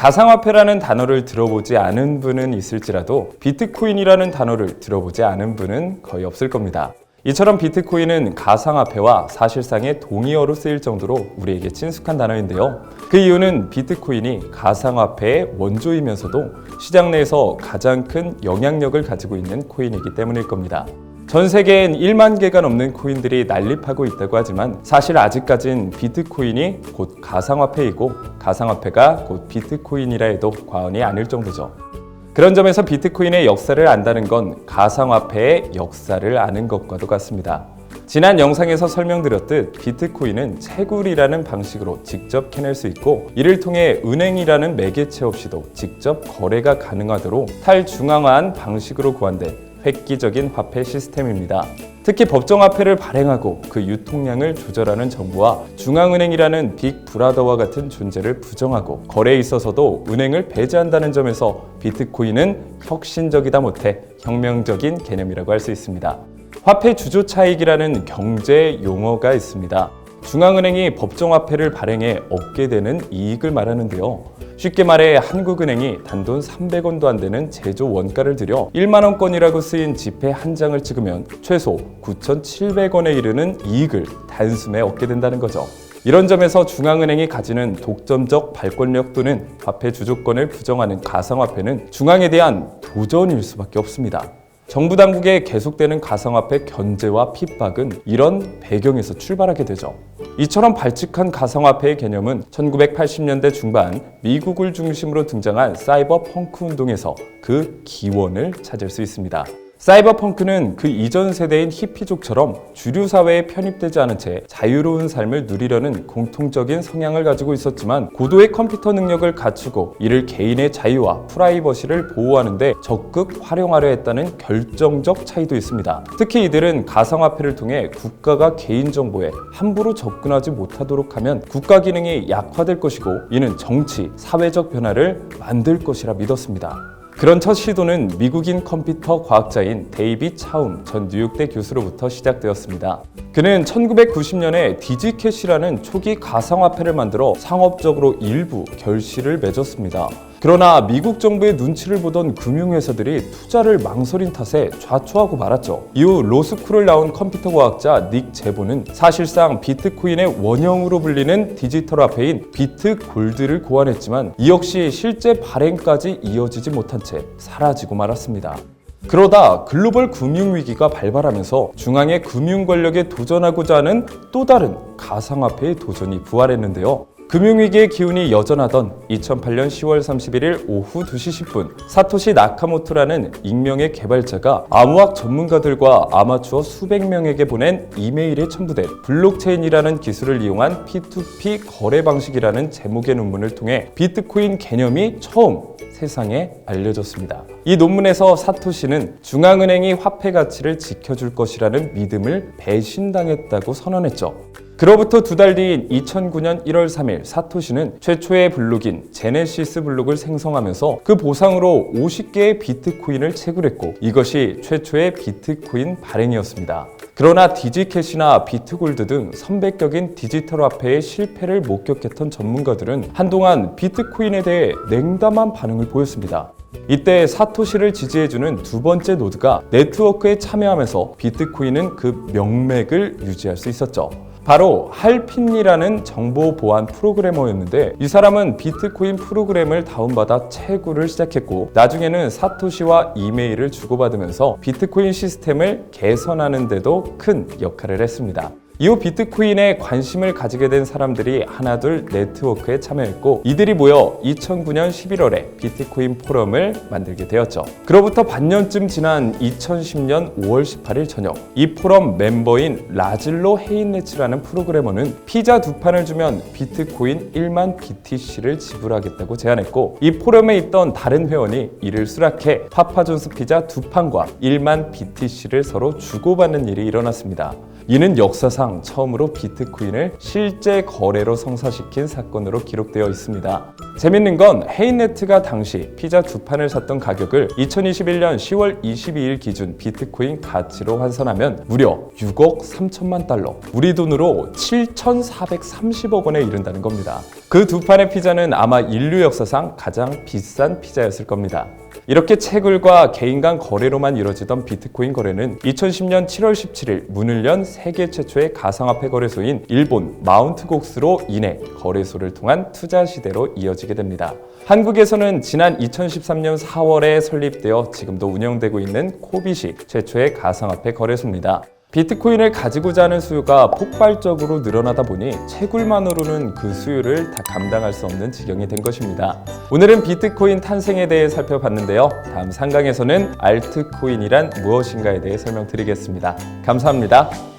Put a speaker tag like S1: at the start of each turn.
S1: 가상화폐라는 단어를 들어보지 않은 분은 있을지라도 비트코인이라는 단어를 들어보지 않은 분은 거의 없을 겁니다. 이처럼 비트코인은 가상화폐와 사실상의 동의어로 쓰일 정도로 우리에게 친숙한 단어인데요. 그 이유는 비트코인이 가상화폐의 원조이면서도 시장 내에서 가장 큰 영향력을 가지고 있는 코인이기 때문일 겁니다. 전 세계엔 1만 개가 넘는 코인들이 난립하고 있다고 하지만 사실 아직까진 비트코인이 곧 가상화폐이고 가상화폐가 곧 비트코인이라 해도 과언이 아닐 정도죠. 그런 점에서 비트코인의 역사를 안다는 건 가상화폐의 역사를 아는 것과도 같습니다. 지난 영상에서 설명드렸듯 비트코인은 채굴이라는 방식으로 직접 캐낼 수 있고 이를 통해 은행이라는 매개체 없이도 직접 거래가 가능하도록 탈중앙화한 방식으로 구한된 획기적인 화폐 시스템입니다. 특히 법정화폐를 발행하고 그 유통량을 조절하는 정부와 중앙은행이라는 빅브라더와 같은 존재를 부정하고 거래에 있어서도 은행을 배제한다는 점에서 비트코인은 혁신적이다 못해 혁명적인 개념이라고 할 수 있습니다. 화폐 주조 차익이라는 경제 용어가 있습니다. 중앙은행이 법정화폐를 발행해 얻게 되는 이익을 말하는데요. 쉽게 말해 한국은행이 단돈 300원도 안 되는 제조 원가를 들여 1만 원권이라고 쓰인 지폐 한 장을 찍으면 최소 9,700원에 이르는 이익을 단숨에 얻게 된다는 거죠. 이런 점에서 중앙은행이 가지는 독점적 발권력 또는 화폐 주조권을 부정하는 가상화폐는 중앙에 대한 도전일 수밖에 없습니다. 정부 당국의 계속되는 가상화폐 견제와 핍박은 이런 배경에서 출발하게 되죠. 이처럼 발칙한 가상화폐의 개념은 1980년대 중반 미국을 중심으로 등장한 사이버 펑크 운동에서 그 기원을 찾을 수 있습니다. 사이버 펑크는 그 이전 세대인 히피족처럼 주류 사회에 편입되지 않은 채 자유로운 삶을 누리려는 공통적인 성향을 가지고 있었지만 고도의 컴퓨터 능력을 갖추고 이를 개인의 자유와 프라이버시를 보호하는 데 적극 활용하려 했다는 결정적 차이도 있습니다. 특히 이들은 가상화폐를 통해 국가가 개인정보에 함부로 접근하지 못하도록 하면 국가 기능이 약화될 것이고 이는 정치, 사회적 변화를 만들 것이라 믿었습니다. 그런 첫 시도는 미국인 컴퓨터 과학자인 데이빗 차움 전 뉴욕대 교수로부터 시작되었습니다. 그는 1990년에 디지캐시라는 초기 가상화폐를 만들어 상업적으로 일부 결실을 맺었습니다. 그러나 미국 정부의 눈치를 보던 금융회사들이 투자를 망설인 탓에 좌초하고 말았죠. 이후 로스쿨을 나온 컴퓨터 과학자 닉 제보는 사실상 비트코인의 원형으로 불리는 디지털 화폐인 비트골드를 고안했지만 이 역시 실제 발행까지 이어지지 못한 채 사라지고 말았습니다. 그러다 글로벌 금융위기가 발발하면서 중앙의 금융 권력에 도전하고자 하는 또 다른 가상화폐의 도전이 부활했는데요. 금융위기의 기운이 여전하던 2008년 10월 31일 오후 2시 10분 사토시 나카모토라는 익명의 개발자가 암호학 전문가들과 아마추어 수백 명에게 보낸 이메일에 첨부된 블록체인이라는 기술을 이용한 P2P 거래 방식이라는 제목의 논문을 통해 비트코인 개념이 처음 세상에 알려졌습니다. 이 논문에서 사토시는 중앙은행이 화폐 가치를 지켜줄 것이라는 믿음을 배신당했다고 선언했죠. 그로부터 두 달 뒤인 2009년 1월 3일 사토시는 최초의 블록인 제네시스 블록을 생성하면서 그 보상으로 50개의 비트코인을 채굴했고 이것이 최초의 비트코인 발행이었습니다. 그러나 디지캐시나 비트골드 등 선배격인 디지털 화폐의 실패를 목격했던 전문가들은 한동안 비트코인에 대해 냉담한 반응을 보였습니다. 이때 사토시를 지지해주는 두 번째 노드가 네트워크에 참여하면서 비트코인은 그 명맥을 유지할 수 있었죠. 바로 할핀이라는 정보 보안 프로그래머였는데 이 사람은 비트코인 프로그램을 다운받아 채굴을 시작했고 나중에는 사토시와 이메일을 주고받으면서 비트코인 시스템을 개선하는 데도 큰 역할을 했습니다. 이후 비트코인에 관심을 가지게 된 사람들이 하나둘 네트워크에 참여했고 이들이 모여 2009년 11월에 비트코인 포럼을 만들게 되었죠. 그로부터 반년쯤 지난 2010년 5월 18일 저녁 이 포럼 멤버인 라즐로 헤인레츠라는 프로그래머는 피자 두 판을 주면 비트코인 1만 BTC를 지불하겠다고 제안했고 이 포럼에 있던 다른 회원이 이를 수락해 파파존스 피자 두 판과 1만 BTC를 서로 주고받는 일이 일어났습니다. 이는 역사상 처음으로 비트코인을 실제 거래로 성사시킨 사건으로 기록되어 있습니다. 재밌는 건 헤인네트가 당시 피자 2판을 샀던 가격을 2021년 10월 22일 기준 비트코인 가치로 환산하면 무려 6억 3천만 달러, 우리 돈으로 7,430억 원에 이른다는 겁니다. 그 2판의 피자는 아마 인류 역사상 가장 비싼 피자였을 겁니다. 이렇게 채굴과 개인 간 거래로만 이뤄지던 비트코인 거래는 2010년 7월 17일 문을 연 세계 최초의 가상화폐 거래소인 일본 마운트곡스로 인해 거래소를 통한 투자 시대로 이어지게 됩니다. 한국에서는 지난 2013년 4월에 설립되어 지금도 운영되고 있는 코빗이 최초의 가상화폐 거래소입니다. 비트코인을 가지고자 하는 수요가 폭발적으로 늘어나다 보니 채굴만으로는 그 수요를 다 감당할 수 없는 지경이 된 것입니다. 오늘은 비트코인 탄생에 대해 살펴봤는데요. 다음 상강에서는 알트코인이란 무엇인가에 대해 설명드리겠습니다. 감사합니다.